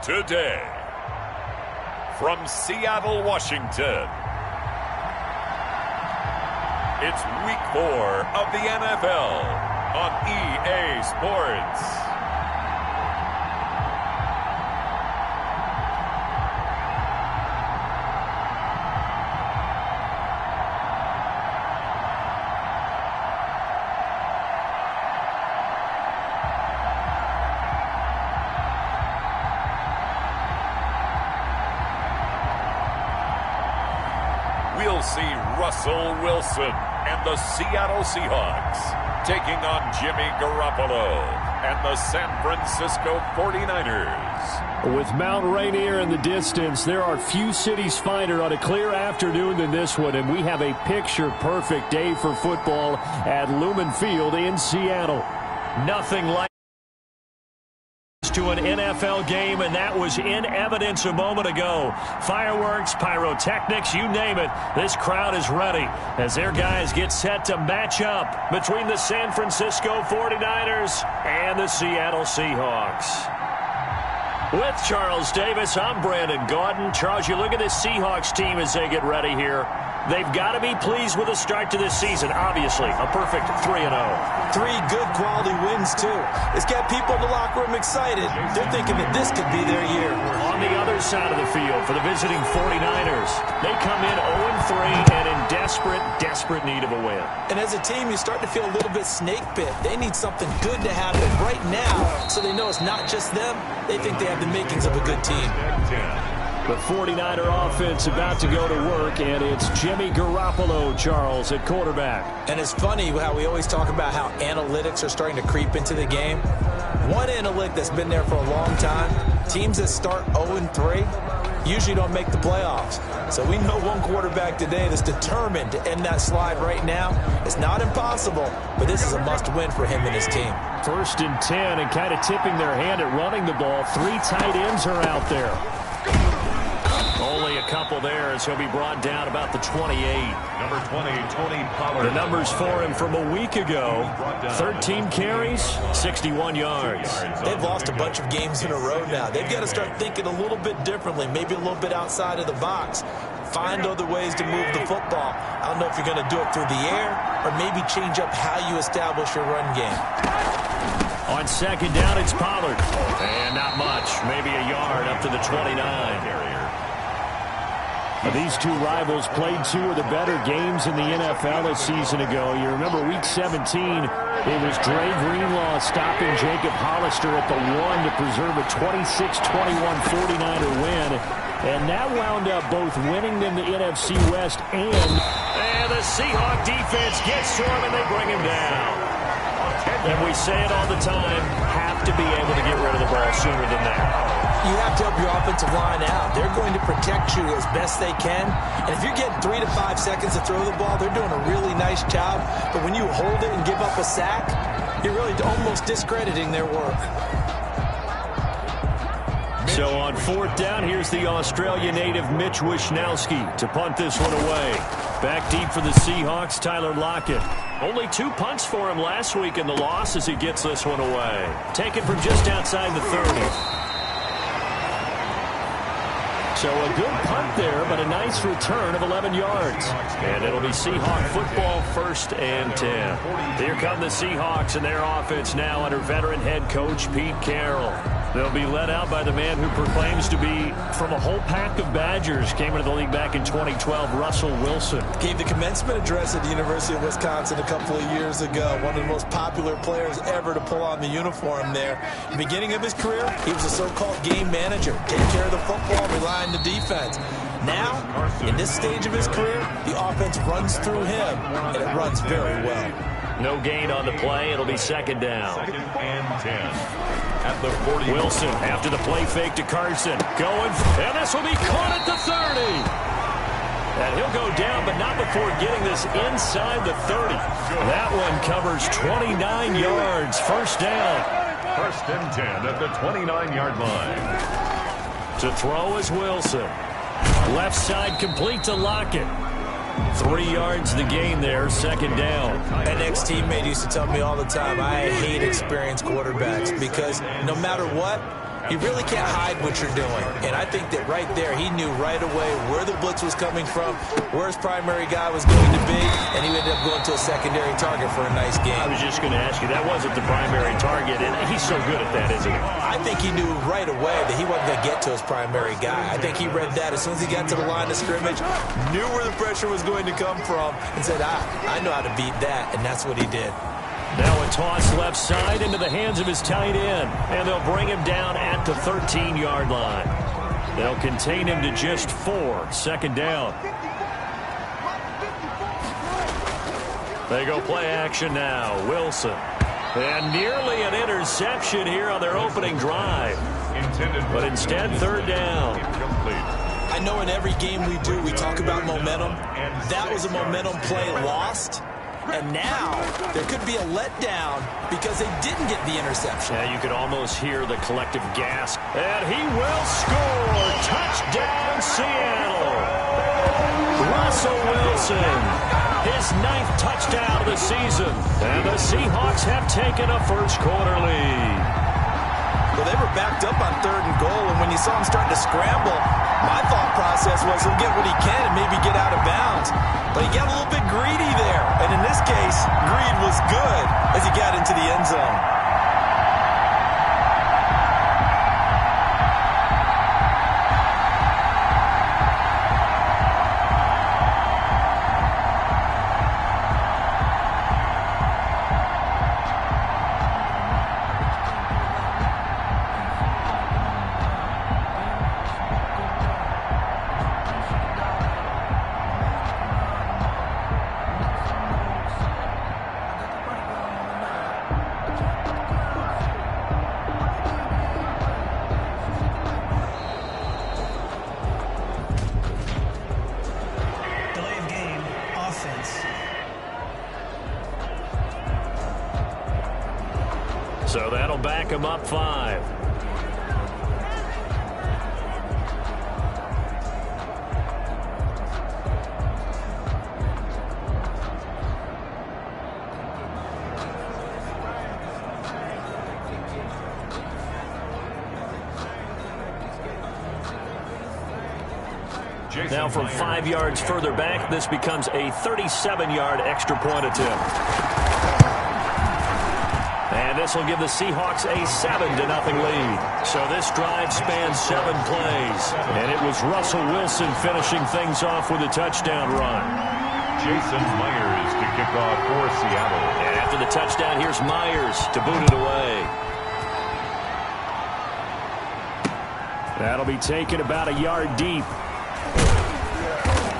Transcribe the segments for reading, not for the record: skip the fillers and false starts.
today. From Seattle, Washington, it's Week 4 of the NFL on EA Sports. We'll see Russell Wilson and the Seattle Seahawks taking on Jimmy Garoppolo and the San Francisco 49ers. With Mount Rainier in the distance, there are few cities finer on a clear afternoon than this one, and we have a picture-perfect day for football at Lumen Field in Seattle. Nothing like to an NFL game, and that was in evidence a moment ago. Fireworks, pyrotechnics, you name it. This crowd is ready as their guys get set to match up between the San Francisco 49ers and the Seattle Seahawks. With Charles Davis, I'm Brandon Gaudin. Charles, you look at this Seahawks team as they get ready here. They've got to be pleased with the start to this season. Obviously, a perfect 3-0. 3 good quality wins, too. It's got people in the locker room excited. They're thinking that this could be their year. On the other side of the field for the visiting 49ers, they come in 0-3 and in desperate need of a win. And as a team, you start to feel a little bit snake bit. They need something good to happen right now so they know it's not just them. They think they have the makings of a good team. The 49er offense about to go to work, and it's Jimmy Garoppolo, Charles, at quarterback. And it's funny how we always talk about how analytics are starting to creep into the game. One analytic that's been there for a long time, teams that start 0-3 usually don't make the playoffs. So we know one quarterback today that's determined to end that slide right now. It's not impossible, but this is a must-win for him and his team. 1st and 10, and kind of tipping their hand at running the ball. 3 tight ends are out there. Only a couple there as he'll be brought down about the 28. Number 20, Tony Pollard. The numbers for him from a week ago. 13 carries, 61 yards. They've lost a bunch of games in a row now. They've got to start thinking a little bit differently, maybe a little bit outside of the box. Find other ways to move the football. I don't know if you're going to do it through the air or maybe change up how you establish your run game. On 2nd down, it's Pollard. And not much, maybe a yard up to the 29. These two rivals played 2 of the better games in the NFL a season ago. You remember Week 17, it was Dre Greenlaw stopping Jacob Hollister at the 1 to preserve a 26-21 49er win. And that wound up both winning them the NFC West and the Seahawk defense gets to him and they bring him down. And we say it all the time, have to be able to get rid of the ball sooner than that. You have to help your offensive line out. They're going to protect you as best they can. And if you're getting 3 to 5 seconds to throw the ball, they're doing a really nice job. But when you hold it and give up a sack, you're really almost discrediting their work. So on 4th down, here's the Australia native Mitch Wishnowsky to punt this one away. Back deep for the Seahawks, Tyler Lockett. Only 2 punts for him last week in the loss as he gets this one away. Taken from just outside the 30. So a good punt there, but a nice return of 11 yards. And it'll be Seahawk football, 1st and 10. Here come the Seahawks and their offense now under veteran head coach Pete Carroll. They'll be led out by the man who proclaims to be from a whole pack of Badgers. Came into the league back in 2012, Russell Wilson. Gave the commencement address at the University of Wisconsin a couple of years ago. One of the most popular players ever to pull on the uniform there. The beginning of his career, he was a so-called game manager. Take care of the football, rely on the defense. Now, in this stage of his career, the offense runs through him, and it runs very well. No gain on the play. It'll be 2nd down. 2nd and 10. At the 40. Wilson after the play fake to Carson. Going, and this will be caught at the 30. And he'll go down, but not before getting this inside the 30. That one covers 29 yards. 1st down. 1st and 10 at the 29-yard line. To throw is Wilson. Left side complete to Lockett. 3 yards the gain there, 2nd down. An ex-teammate used to tell me all the time, I hate experienced quarterbacks because no matter what, You really can't hide what you're doing. And I think that right there, he knew right away where the blitz was coming from, where his primary guy was going to be, and he ended up going to a secondary target for a nice game. I was just going to ask you, that wasn't the primary target, and he's so good at that, isn't he? I think he knew right away that he wasn't going to get to his primary guy. I think he read that as soon as he got to the line of scrimmage, knew where the pressure was going to come from, and said, I know how to beat that, and that's what he did. Now a toss left side into the hands of his tight end, and they'll bring him down at the 13-yard line. They'll contain him to just 4, second down. They go play action now. Wilson. And nearly an interception here on their opening drive. But instead, third down. I know in every game we do, we talk about momentum. That was a momentum play lost. And now there could be a letdown because they didn't get the interception. Yeah, you could almost hear the collective gasp. And he will score. Touchdown, Seattle. Russell Wilson, his 9th touchdown of the season. And the Seahawks have taken a first-quarter lead. Well, they were backed up on 3rd and goal, and when you saw him starting to scramble, my thought process was he'll get what he can and maybe get out of bounds. But he got a little bit greedy there. And in this case, greed was good as he got into the end zone. So that'll back him up 5. Now from 5 yards further back, this becomes a 37-yard extra point attempt. And this will give the Seahawks a 7-0 lead. So this drive spans 7 plays. And it was Russell Wilson finishing things off with a touchdown run. Jason Myers to kick off for Seattle. And after the touchdown, here's Myers to boot it away. That'll be taken about a yard deep.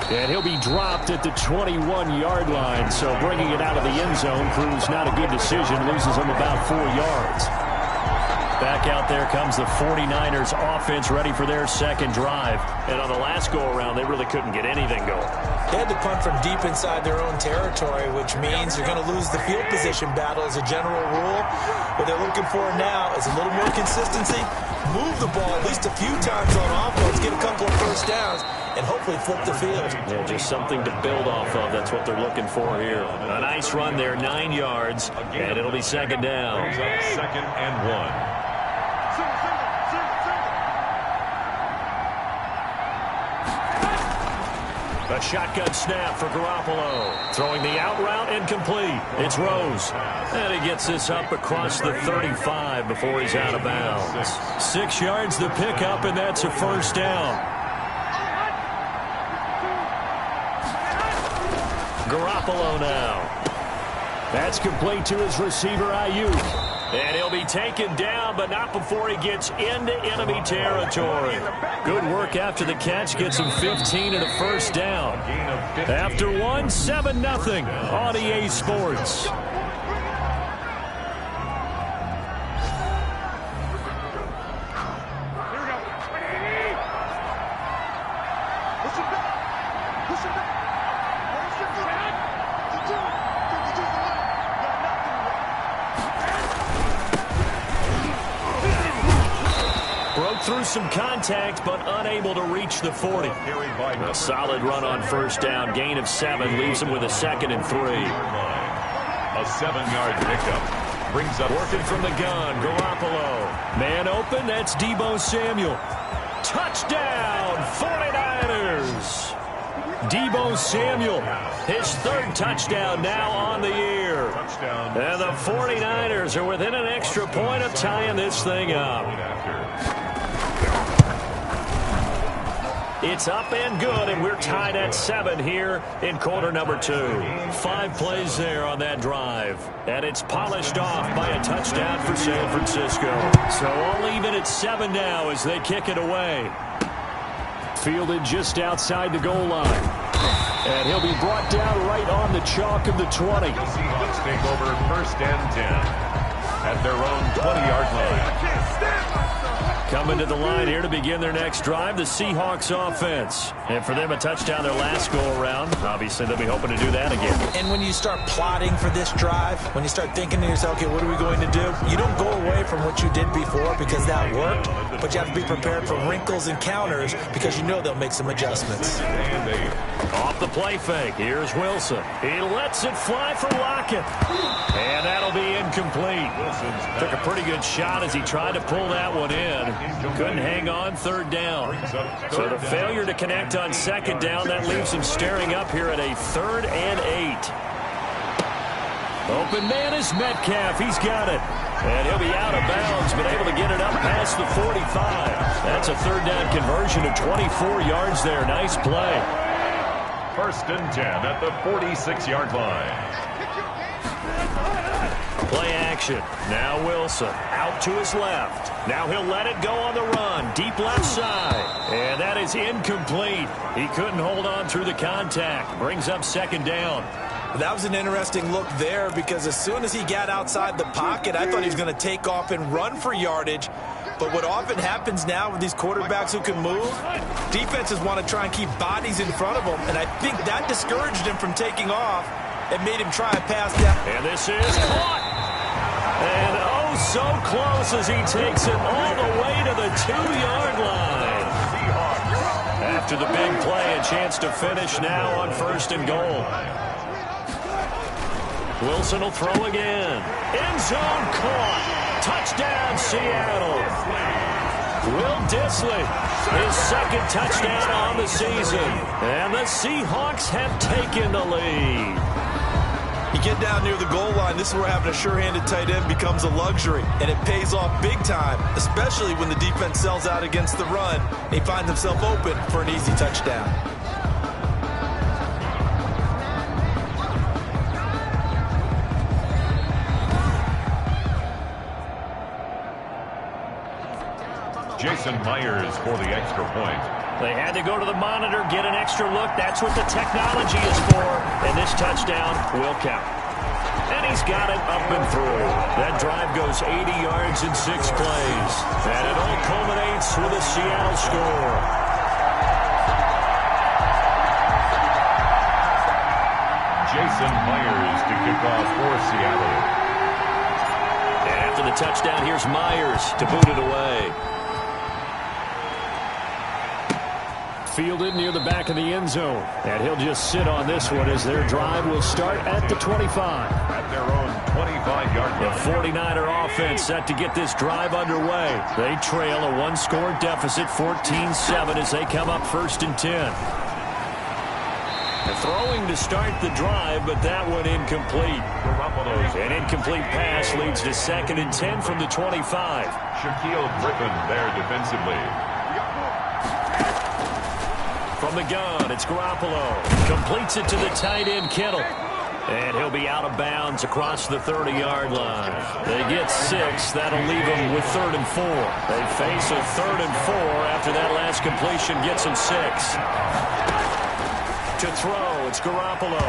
And he'll be dropped at the 21-yard line. So bringing it out of the end zone proves not a good decision. Loses him about 4 yards. Back out there comes the 49ers offense ready for their second drive. And on the last go-around, they really couldn't get anything going. They had to punt from deep inside their own territory, which means you're going to lose the field position battle as a general rule. What they're looking for now is a little more consistency. Move the ball at least a few times on offense, get a couple of first downs, and hopefully flip the field. Yeah, just something to build off of. That's what they're looking for here. A nice run there, 9 yards, and it'll be second down. Second and 1. A shotgun snap for Garoppolo. Throwing the out route incomplete. It's Rose. And he gets this up across the 35 before he's out of bounds. 6 yards the pickup, and that's a first down. Garoppolo now. That's complete to his receiver, Ayuk. And he'll be taken down, but not before he gets into enemy territory. Good work after the catch. Gets him 15 and a first down. After one, 7-0 on EA Sports. Through some contact, but unable to reach the 40. A solid run on first down. Gain of 7 leaves him with a 2nd and 3. A 7-yard pickup. Brings up working from the gun. Garoppolo. Man open. That's Deebo Samuel. Touchdown, 49ers. Deebo Samuel, his third touchdown now on the year. And the 49ers are within an extra point of tying this thing up. It's up and good, and we're tied at 7 here in quarter number 2. 5 plays there on that drive. And it's polished off by a touchdown for San Francisco. So all even at 7 now as they kick it away. Fielded just outside the goal line. And he'll be brought down right on the chalk of the 20. The Seahawks take over 1st and 10 at their own 20-yard line. Coming to the line here to begin their next drive, the Seahawks offense. And for them, a touchdown their last go-around. Obviously, they'll be hoping to do that again. And when you start plotting for this drive, when you start thinking to yourself, okay, what are we going to do? You don't go away from what you did before because that worked, but you have to be prepared for wrinkles and counters because you know they'll make some adjustments. Off the play fake, here's Wilson. He lets it fly for Lockett. And that'll be incomplete. Took a pretty good shot as he tried to pull that one in. Couldn't hang on 3rd down. So the failure to connect on 2nd down, that leaves him staring up here at a 3rd and 8. Open man is Metcalf. He's got it. And he'll be out of bounds, but able to get it up past the 45. That's a 3rd down conversion of 24 yards there. Nice play. 1st and 10 at the 46-yard line. Play action. Now Wilson out to his left. Now he'll let it go on the run. Deep left side. And that is incomplete. He couldn't hold on through the contact. Brings up 2nd down. That was an interesting look there because as soon as he got outside the pocket, I thought he was going to take off and run for yardage. But what often happens now with these quarterbacks who can move, defenses want to try and keep bodies in front of them. And I think that discouraged him from taking off. It made him try a pass down. And this is caught. And oh, so close as he takes it all the way to the 2-yard line. After the big play, a chance to finish now on 1st and goal. Wilson will throw again. End zone caught. Touchdown, Seattle. Will Dissly, his 2nd touchdown on the season. And the Seahawks have taken the lead. You get down near the goal line, this is where having a sure-handed tight end becomes a luxury, and it pays off big time, especially when the defense sells out against the run, and he finds himself open for an easy touchdown. Jason Myers for the extra point. They had to go to the monitor, get an extra look. That's what the technology is for. And this touchdown will count. And he's got it up and through. That drive goes 80 yards in 6 plays. And it all culminates with a Seattle score. Jason Myers to kick off for Seattle. And after the touchdown, here's Myers to boot it away. Fielded near the back of the end zone. And he'll just sit on this one as their drive will start at the 25. At their own 25-yard line. The 49er offense set to get this drive underway. They trail a 1-score deficit, 14-7, as they come up 1st and 10. And throwing to start the drive, but that one incomplete. An incomplete pass leads to 2nd and 10 from the 25. Shaquille Griffin there defensively. From the gun, it's Garoppolo. Completes it to the tight end, Kittle. And he'll be out of bounds across the 30-yard line. They get 6. That'll leave them with 3rd and 4. They face a 3rd and 4 after that last completion gets them 6. To throw, it's Garoppolo.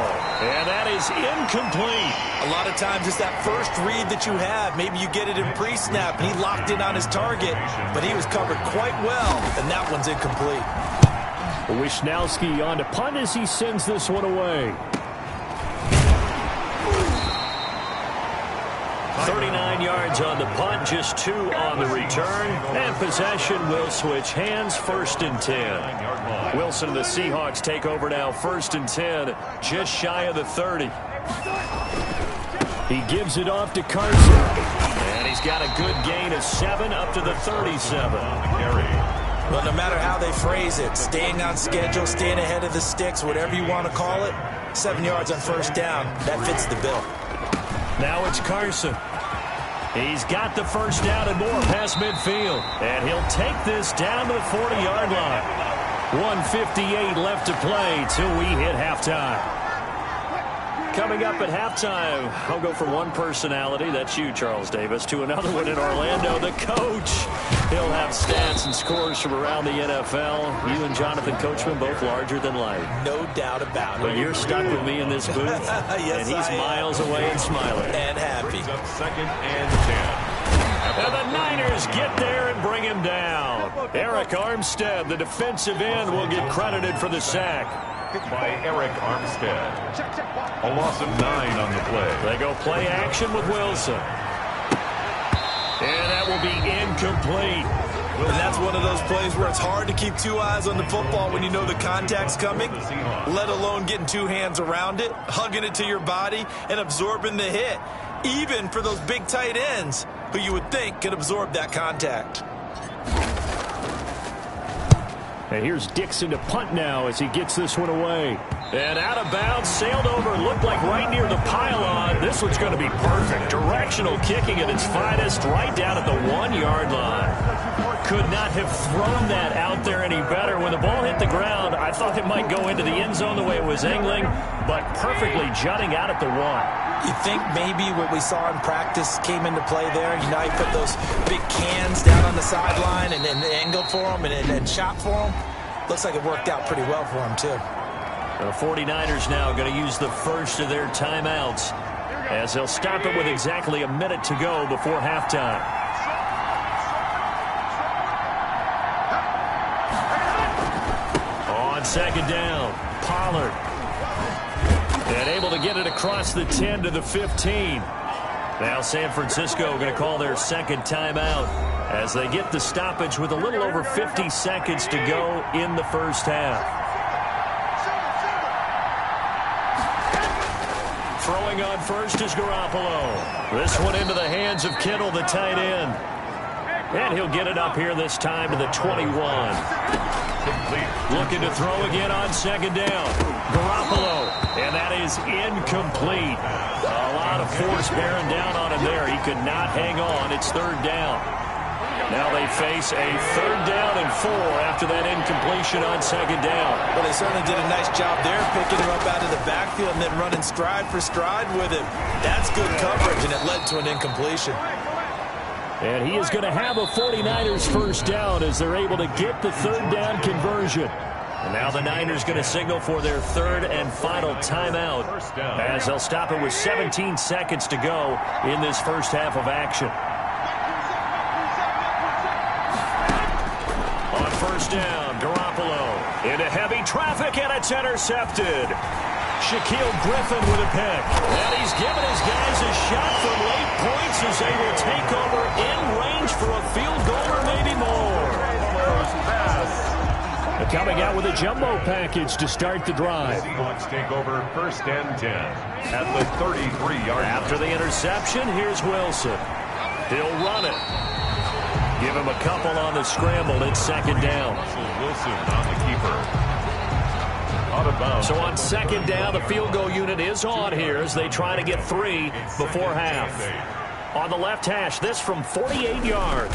And that is incomplete. A lot of times it's that first read that you have. Maybe you get it in pre-snap, and he locked in on his target, but he was covered quite well, and that one's incomplete. Wisnowski on to punt as he sends this one away. 39 yards on the punt, just 2 on the return. And possession will switch hands, 1st and 10. Wilson and the Seahawks take over now, 1st and 10, just shy of the 30. He gives it off to Carson. And he's got a good gain of 7 up to the 37. Well, no matter how they phrase it, staying on schedule, staying ahead of the sticks, whatever you want to call it, 7 yards on first down, that fits the bill. Now it's Carson. He's got the first down and more past midfield. And he'll take this down to the 40-yard line. 1:58 left to play till we hit halftime. Coming up at halftime, I'll go from one personality, that's you, Charles Davis, to another one in Orlando, the coach. He'll have stats and scores from around the NFL. You and Jonathan Coachman both larger than life. No doubt about it. But you're stuck with me in this booth, yes, and he's miles away and smiling. And happy. Second and 10. And the Niners get there and bring him down. Eric Armstead, the defensive end, will get credited for the sack. By Eric Armstead. A loss of 9 on the play. They go play action with Wilson. And that will be incomplete. And that's one of those plays where it's hard to keep 2 eyes on the football when you know the contact's coming, let alone getting 2 hands around it, hugging it to your body, and absorbing the hit, even for those big tight ends who you would think could absorb that contact. And here's Dixon to punt now as he gets this one away. And out of bounds, sailed over, looked like right near the pylon. This one's going to be perfect. Directional kicking at its finest, right down at the 1-yard line. Could not have thrown that out there any better. When the ball hit the ground, I thought it might go into the end zone the way it was angling, but perfectly jutting out at the 1. You think maybe what we saw in practice came into play there? You know, he put those big cans down on the sideline and angled for them and shot for them. Looks like it worked out pretty well for him, too. The 49ers now going to use the first of their timeouts as they'll stop it with exactly a minute to go before halftime. On second down, Pollard. And able to get it across the 10 to the 15. Now San Francisco going to call their second timeout as they get the stoppage with a little over 50 seconds to go in the first half. Throwing on first is Garoppolo. This one into the hands of Kittle, the tight end. And he'll get it up here this time to the 21. Looking to throw again on second down. Garoppolo. And that is incomplete. A lot of force bearing down on him there. He could not hang on. It's third down. Now they face a third down and 4 after that incompletion on second down. Well, they certainly did a nice job there, picking him up out of the backfield and then running stride for stride with him. That's good coverage, and it led to an incompletion. And he is going to have a 49ers first down as they're able to get the third down conversion. And now the Niners going to signal for their third and final timeout as they'll stop it with 17 seconds to go in this first half of action. On first down, Garoppolo into heavy traffic, and it's intercepted. Shaquille Griffin with a pick. And he's given his guys a shot from late points as they will take over in range for a field goal or maybe more. Coming out with a jumbo package to start the drive. Seahawks take over first and 10 at the 33-yard line. After the interception, here's Wilson. He'll run it. Give him a couple on the scramble. It's second down. Wilson on the keeper. Out of bounds. So on second down, the field goal unit is on here as they try to get 3 before half. On the left hash, this from 48 yards.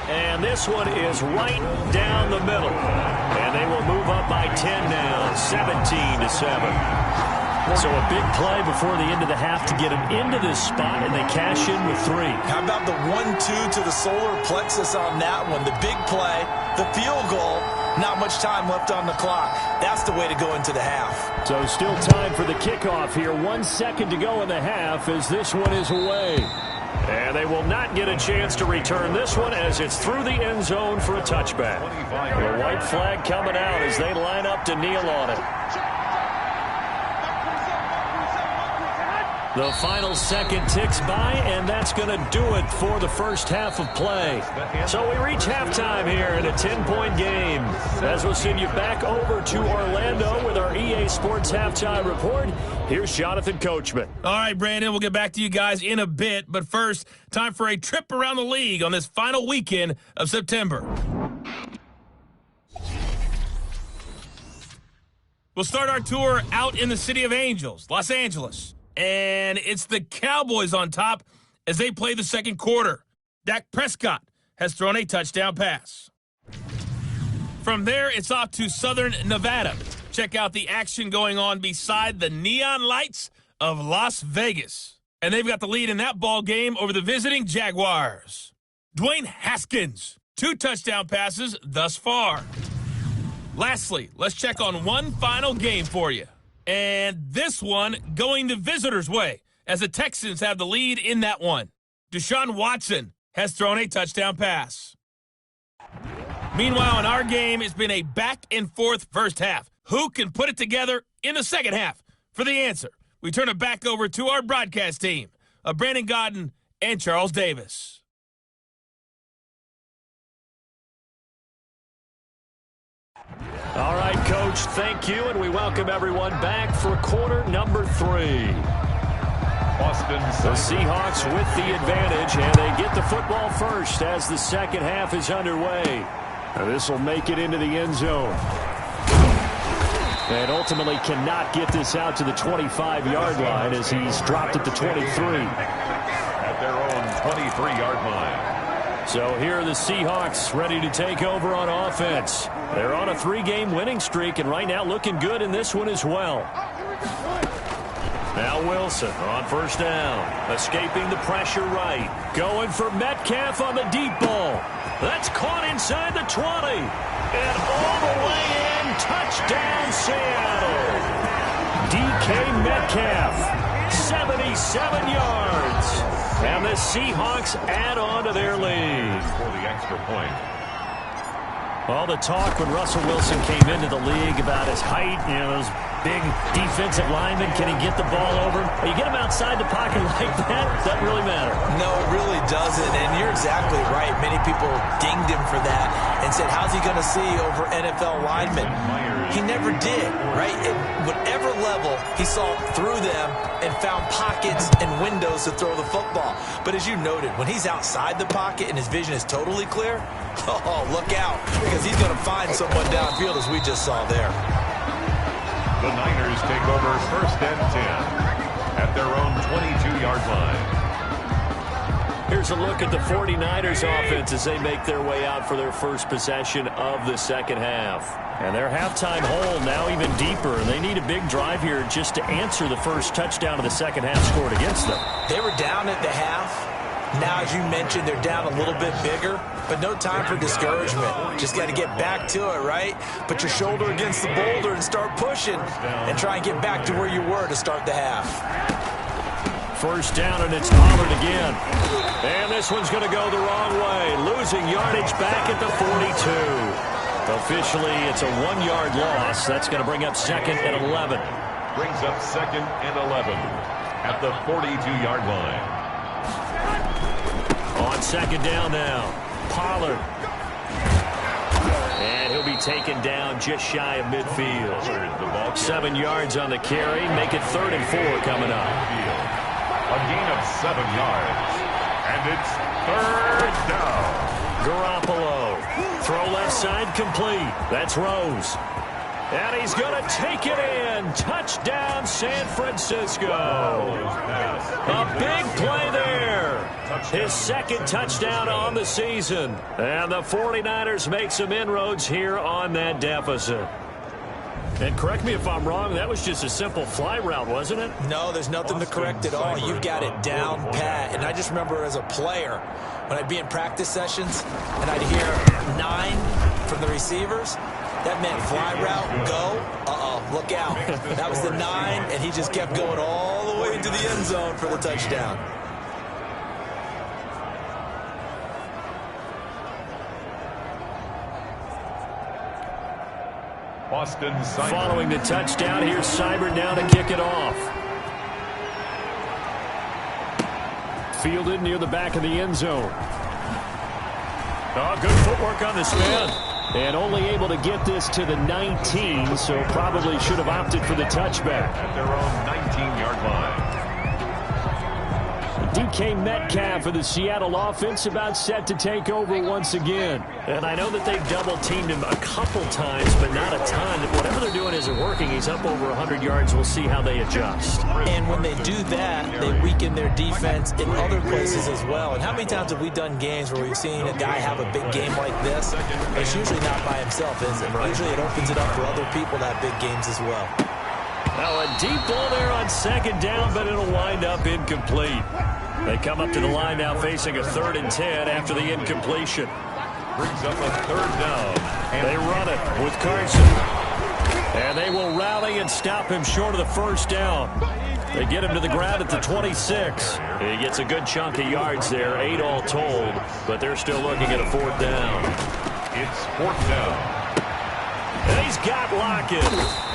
And this one is right down the middle. And they will move up by 10 now, 17-7. So a big play before the end of the half to get them into this spot, and they cash in with 3. How about the 1-2 to the solar plexus on that one? The big play, the field goal, not much time left on the clock. That's the way to go into the half. So still time for the kickoff here. 1 second to go in the half as this one is away. And they will not get a chance to return this one as it's through the end zone for a touchback. The white flag coming out as they line up to kneel on it. The final second ticks by, and that's going to do it for the first half of play. So we reach halftime here in a 10-point game. As we'll send you back over to Orlando with our EA Sports Halftime Report, here's Jonathan Coachman. All right, Brandon, we'll get back to you guys in a bit. But first, time for a trip around the league on this final weekend of September. We'll start our tour out in the City of Angels, Los Angeles. And it's the Cowboys on top as they play the second quarter. Dak Prescott has thrown a touchdown pass. From there, it's off to Southern Nevada. Check out the action going on beside the neon lights of Las Vegas. And they've got the lead in that ball game over the visiting Jaguars. Dwayne Haskins, 2 touchdown passes thus far. Lastly, let's check on one final game for you. And this one going the visitors' way as the Texans have the lead in that one. Deshaun Watson has thrown a touchdown pass. Meanwhile, in our game, it's been a back-and-forth first half. Who can put it together in the second half? For the answer, we turn it back over to our broadcast team of Brandon Godden and Charles Davis. All right, Coach, thank you, and we welcome everyone back for quarter number 3. The Seahawks with the advantage, and they get the football first as the second half is underway. This will make it into the end zone. And ultimately cannot get this out to the 25-yard line as he's dropped at the 23. At their own 23-yard line. So here are the Seahawks ready to take over on offense. They're on a 3-game winning streak, and right now looking good in this one as well. Now Wilson on first down, escaping the pressure right. Going for Metcalf on the deep ball. That's caught inside the 20. And all the way in, touchdown Seattle. DK Metcalf, 77 yards. And the Seahawks add on to their lead. For the extra point. All the talk when Russell Wilson came into the league about his height, those big defensive linemen, can he get the ball over? You get him outside the pocket like that, doesn't really matter. No, it really doesn't, and you're exactly right. Many people dinged him for that and said, how's he going to see over NFL linemen? He never did, right? At whatever level, he saw through them and found pockets and windows to throw the football. But as you noted, when he's outside the pocket and his vision is totally clear, oh, look out, because he's going to find someone downfield, as we just saw there. The Niners take over first and 10 at their own 22-yard line. Here's a look at the 49ers offense as they make their way out for their first possession of the second half. And their halftime hole now even deeper. And they need a big drive here just to answer the first touchdown of the second half scored against them. They were down at the half. Now, as you mentioned, they're down a little bit bigger, but no time for discouragement. Just got to get back to it, right? Put your shoulder against the boulder and start pushing and try and get back to where you were to start the half. First down, and it's Pollard again. And this one's going to go the wrong way. Losing yardage back at the 42. Officially, it's a 1-yard loss. That's going to bring up second and 11. Brings up second and 11 at the 42-yard line. On second down now, Pollard. And he'll be taken down just shy of midfield. 7 yards on the carry. Make it 3rd and 4 coming up. A gain of 7 yards. And it's 3rd down. Garoppolo. Throw left side complete. That's Rose. And he's going to take it in. Touchdown, San Francisco. A big play there. His second touchdown on the season. And the 49ers make some inroads here on that deficit. And correct me if I'm wrong, that was just a simple fly route, wasn't it? No, there's nothing to correct at all. You've got it down pat. And I just remember as a player, when I'd be in practice sessions and I'd hear 9 from the receivers, that meant fly route, go, look out. That was the 9, and he just kept going all the way into the end zone for the touchdown. Boston following the touchdown, here's Cyber now to kick it off. fielded near the back of the end zone. Oh, good footwork on this man. And only able to get this to the 19, so probably should have opted for the touchback. At their own 19-yard line. DK Metcalf for the Seattle offense about set to take over once again. And I know that they've double-teamed him a couple times, but not a ton. Whatever they're doing isn't working. He's up over 100 yards. We'll see how they adjust. And when they do that, they weaken their defense in other places as well. And how many times have we done games where we've seen a guy have a big game like this? It's usually not by himself, is it? Usually it opens it up for other people to have big games as well. Now a deep ball there on second down, but it'll wind up incomplete. They come up to the line now facing a 3rd and 10 after the incompletion. Brings up a 3rd down. And they run it with Carson. And they will rally and stop him short of the 1st down. They get him to the ground at the 26. He gets a good chunk of yards there, 8 all told, but they're still looking at a 4th down. It's 4th down. And he's got Lockett.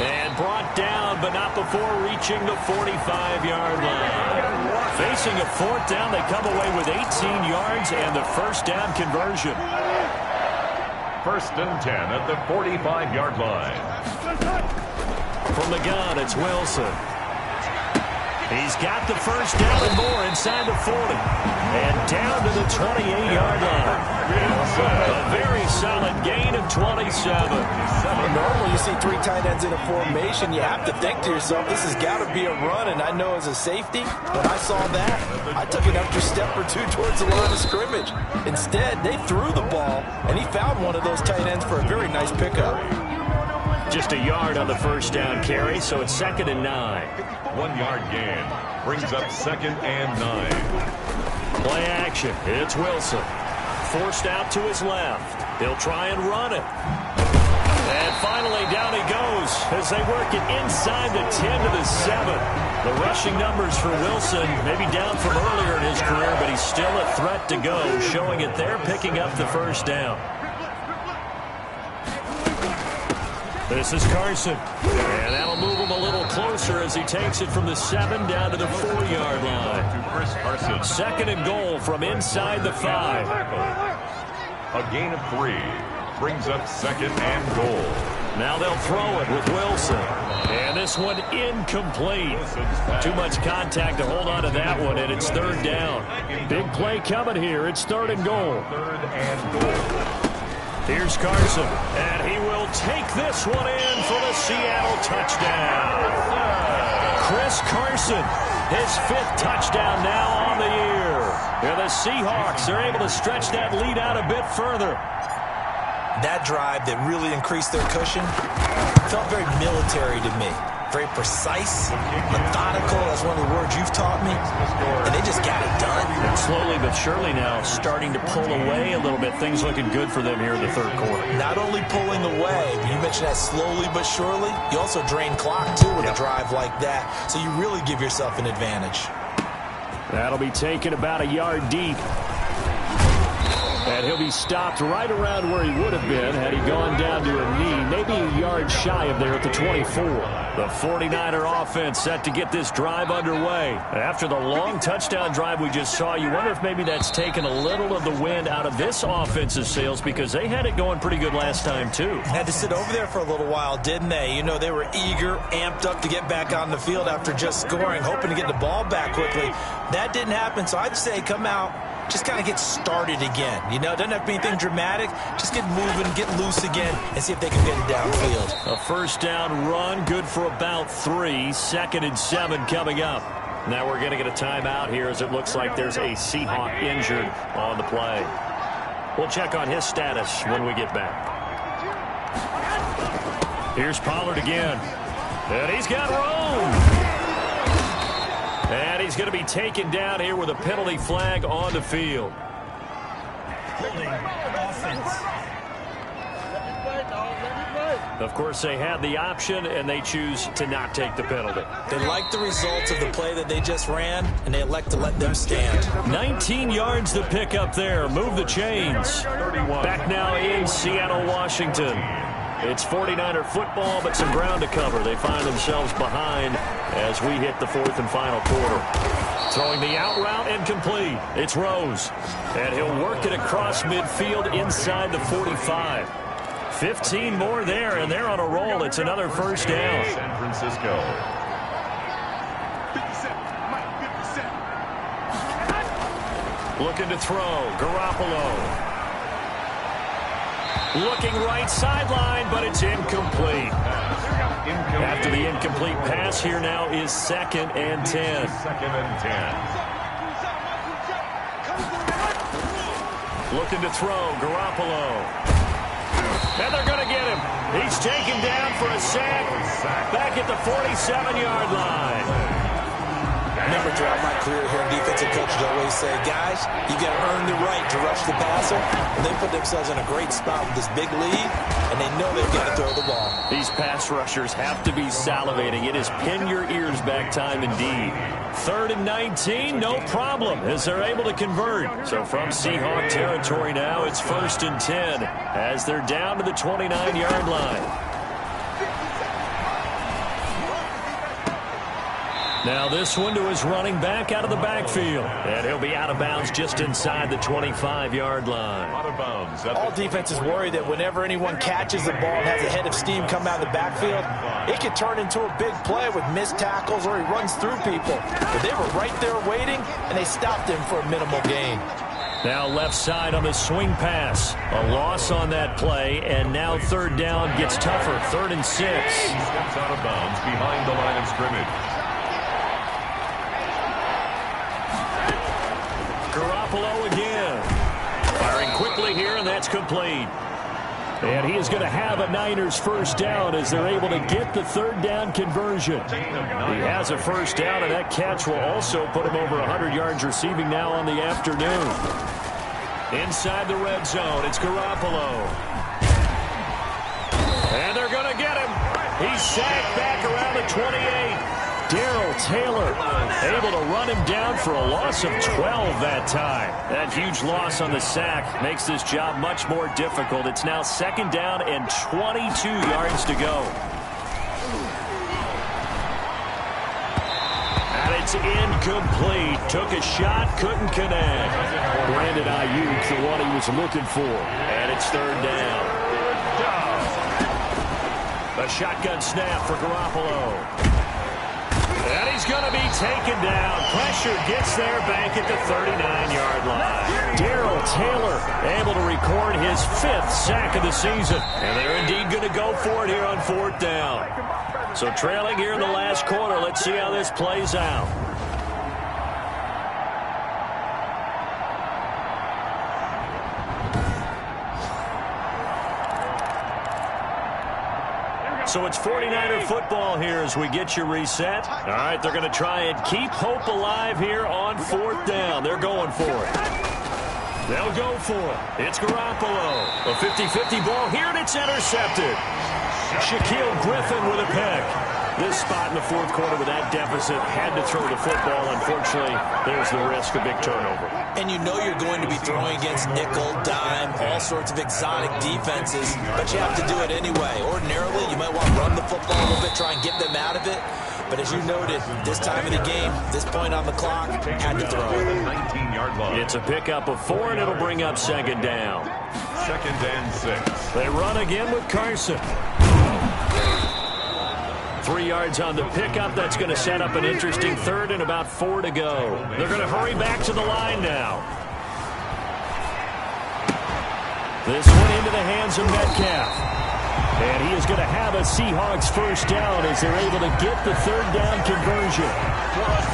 And brought down, but not before reaching the 45-yard line. Facing a 4th down, they come away with 18 yards and the 1st down conversion. 1st and 10 at the 45-yard line. From the gun, it's Wilson. He's got the 1st down and more inside the 40. And down to the 28-yard line. A very solid gain of 27. Normally you see 3 tight ends in a formation, you have to think to yourself, this has got to be a run. And I know as a safety, when I saw that, I took an extra step or 2 towards the line of scrimmage. Instead, they threw the ball, and he found one of those tight ends for a very nice pickup. Just a yard on the 1st down carry, so it's 2nd and 9. 1-yard gain. Brings up 2nd and 9. Play action. It's Wilson. Forced out to his left. He'll try and run it. And finally, down he goes as they work it inside the 10 to the 7. The rushing numbers for Wilson maybe down from earlier in his career, but he's still a threat to go, showing it there, picking up the 1st down. This is Carson. And that'll move him a little closer as he takes it from the 7 down to the 4-yard line. To Chris Carson. 2nd and goal from inside the 5. A gain of 3. Brings up 2nd and goal. Now they'll throw it with Wilson. And this one incomplete. Too much contact to hold on to that one, and it's 3rd down. Big play coming here. It's 3rd and goal. 3rd and goal. Here's Carson, and he will take this one in for the Seattle touchdown. Chris Carson, his 5th touchdown now on the year. And the Seahawks are able to stretch that lead out a bit further. That drive that really increased their cushion felt very military to me. Very precise, methodical. That's one of the words you've taught me. And they just got it done. And slowly but surely now starting to pull away a little bit. Things looking good for them here in the 3rd quarter. Not only pulling away, but you mentioned that slowly but surely. You also drain clock, too, with a drive like that. So you really give yourself an advantage. That'll be taken about a yard deep. And he'll be stopped right around where he would have been had he gone down to a knee, maybe a yard shy of there at the 24. The 49er offense set to get this drive underway. After the long touchdown drive we just saw, you wonder if maybe that's taken a little of the wind out of this offense's sails because they had it going pretty good last time, too. Had to sit over there for a little while, didn't they? You know, they were eager, amped up to get back on the field after just scoring, hoping to get the ball back quickly. That didn't happen, so I'd say come out, just kind of get started again. You know, it doesn't have to be anything dramatic. Just get moving, get loose again, and see if they can get it downfield. A 1st down run, good for about 3. 2nd and 7 coming up. Now we're going to get a timeout here as it looks like there's a Seahawk injured on the play. We'll check on his status when we get back. Here's Pollard again. And he's got room. And he's going to be taken down here with a penalty flag on the field. Of course, they had the option, and they choose to not take the penalty. They like the results of the play that they just ran, and they elect to let them stand. 19 yards to pick up there. Move the chains. Back now in Seattle, Washington. It's 49er football, but some ground to cover. They find themselves behind as we hit the fourth and final quarter. Throwing the out route and complete. It's Rose. And he'll work it across midfield inside the 45. 15 more there, and they're on a roll. It's another first down. San Francisco. Looking to throw. Garoppolo. Looking right sideline, but it's incomplete. After the incomplete pass, here now is 2nd and 10. 2nd and 10. Looking to throw. Garoppolo. And they're going to get him. He's taken down for a sack. Back at the 47-yard line. Remember, throughout my career here, defensive coaches always say, guys, you got to earn the right to rush the passer. And they put themselves in a great spot with this big lead, and they know they've got to throw the ball. These pass rushers have to be salivating. It is pin your ears back time indeed. 3rd and 19, no problem, as they're able to convert. So from Seahawk territory now, it's 1st and 10, as they're down to the 29-yard line. Now this one to his running back out of the backfield. And he'll be out of bounds just inside the 25-yard line. Out of bounds. All defenses worry that whenever anyone catches the ball and has a head of steam come out of the backfield, it can turn into a big play with missed tackles or he runs through people. But they were right there waiting, and they stopped him for a minimal gain. Now left side on the swing pass. A loss on that play, and now 3rd down gets tougher. 3rd and 6. Steps out of bounds behind the line of scrimmage. Garoppolo again. Firing quickly here, and that's complete. And he is going to have a Niners first down as they're able to get the 3rd down conversion. He has a first down, and that catch will also put him over 100 yards receiving now on the afternoon. Inside the red zone, it's Garoppolo. And they're going to get him. He's sacked back around the 28. Darrell Taylor able to run him down for a loss of 12 that time. That huge loss on the sack makes this job much more difficult. It's now 2nd down and 22 yards to go. And it's incomplete. Took a shot, couldn't connect. Brandon Ayuk, the one he was looking for. And it's 3rd down. A shotgun snap for Garoppolo. And he's going to be taken down. Pressure gets there back at the 39-yard line. Darrell Taylor able to record his 5th sack of the season. And they're indeed going to go for it here on 4th down. So trailing here in the last quarter. Let's see how this plays out. So it's 49er football here as we get you reset. All right, they're going to try and keep hope alive here on 4th down. They're going for it. They'll go for it. It's Garoppolo. A 50-50 ball here, and it's intercepted. Shaquille Griffin with a pick. This spot in the 4th quarter with that deficit had to throw the football. Unfortunately, there's the risk of big turnover. And you know you're going to be throwing against nickel, dime, all sorts of exotic defenses, but you have to do it anyway. Ordinarily, you might want to run the football a little bit, try and get them out of it. But as you noted, this time of the game, this point on the clock, had to throw it. 19-yard line. It's a pickup of 4, and it'll bring up 2nd down. 2nd and 6. They run again with Carson. 3 yards on the pickup. That's going to set up an interesting 3rd and about 4 to go. They're going to hurry back to the line now. This one into the hands of Metcalf. And he is going to have a Seahawks first down as they're able to get the 3rd down conversion.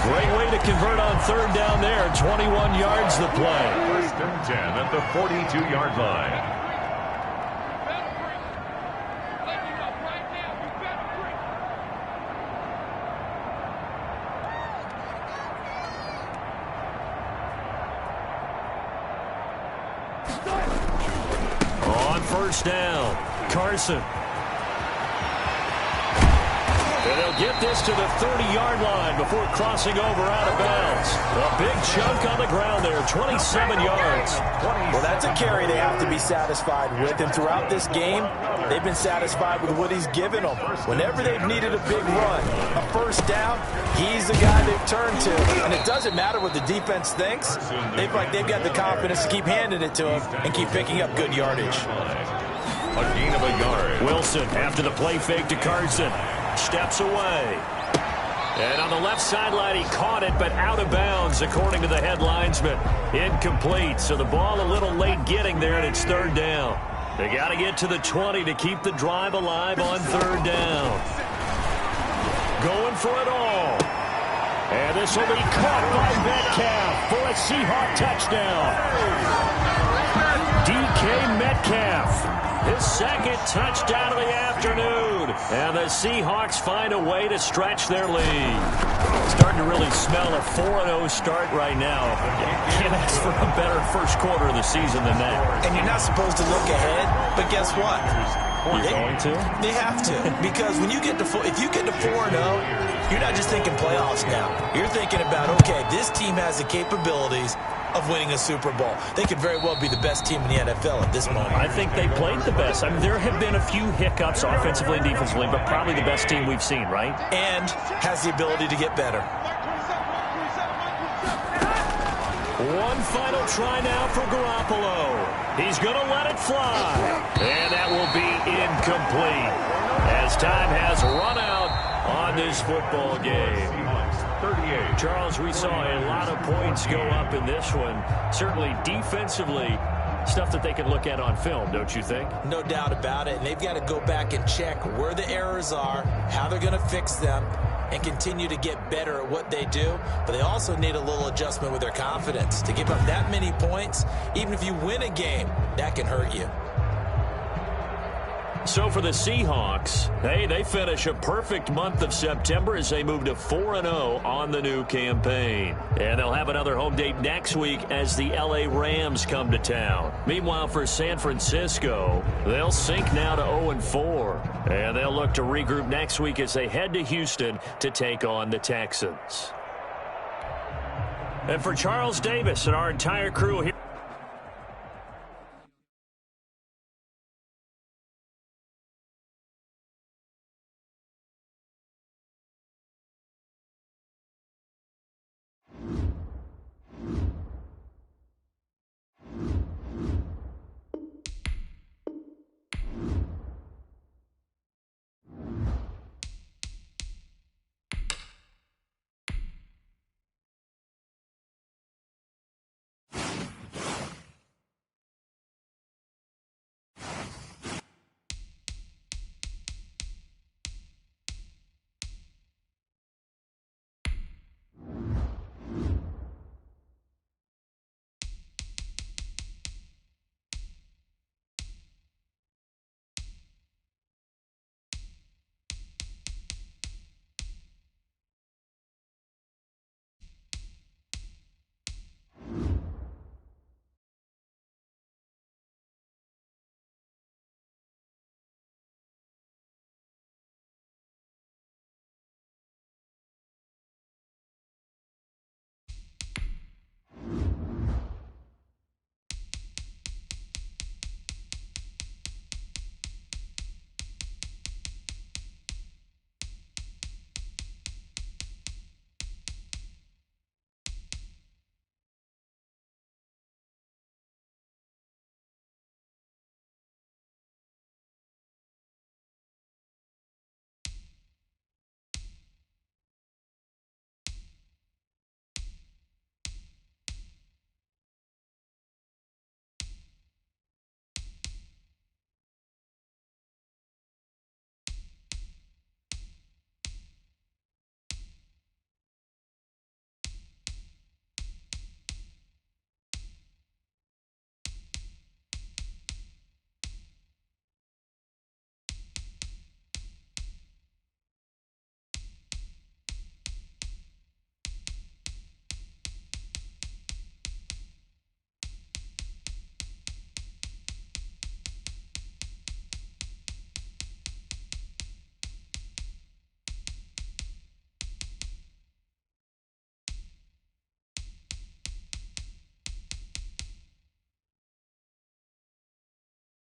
Great way to convert on 3rd down there. 21 yards the play. 1st and 10 at the 42-yard line. First down, Carson. And they'll get this to the 30-yard line before crossing over out of bounds. A big chunk on the ground there, 27 yards. Well, that's a carry they have to be satisfied with. And throughout this game, they've been satisfied with what he's given them. Whenever they've needed a big run, a first down, he's the guy they've turned to. And it doesn't matter what the defense thinks. They've got the confidence to keep handing it to him and keep picking up good yardage. A gain of a yard. Wilson, after the play fake to Carson, steps away. And on the left sideline, he caught it, but out of bounds, according to the head linesman. Incomplete, so the ball a little late getting there, and it's third down. They got to get to the 20 to keep the drive alive on third down. Going for it all. And this will be caught by Metcalf for a Seahawk touchdown. DK Metcalf. His second touchdown of the afternoon. And the Seahawks find a way to stretch their lead. Starting to really smell a 4-0 start right now. Can't ask for a better first quarter of the season than that. And you're not supposed to look ahead, but guess what? You're going to? They have to. Because when you get to if you get to 4-0, you're not just thinking playoffs now. You're thinking about, okay, this team has the capabilities of winning a Super Bowl. They could very well be the best team in the NFL at this moment. I think they played the best. I mean, there have been a few hiccups offensively and defensively, but probably the best team we've seen, right? And has the ability to get better. One final try now for Garoppolo. He's going to let it fly. And that will be incomplete as time has run out on this football game. 38. Charles, we saw a lot of points go up in this one. Certainly defensively, stuff that they can look at on film, don't you think? No doubt about it. And they've got to go back and check where the errors are, how they're going to fix them, and continue to get better at what they do. But they also need a little adjustment with their confidence. To give up that many points, even if you win a game, that can hurt you. So for the Seahawks, hey, they finish a perfect month of September as they move to 4-0 on the new campaign. And they'll have another home date next week as the LA Rams come to town. Meanwhile, for San Francisco, they'll sink now to 0-4. And they'll look to regroup next week as they head to Houston to take on the Texans. And for Charles Davis and our entire crew here,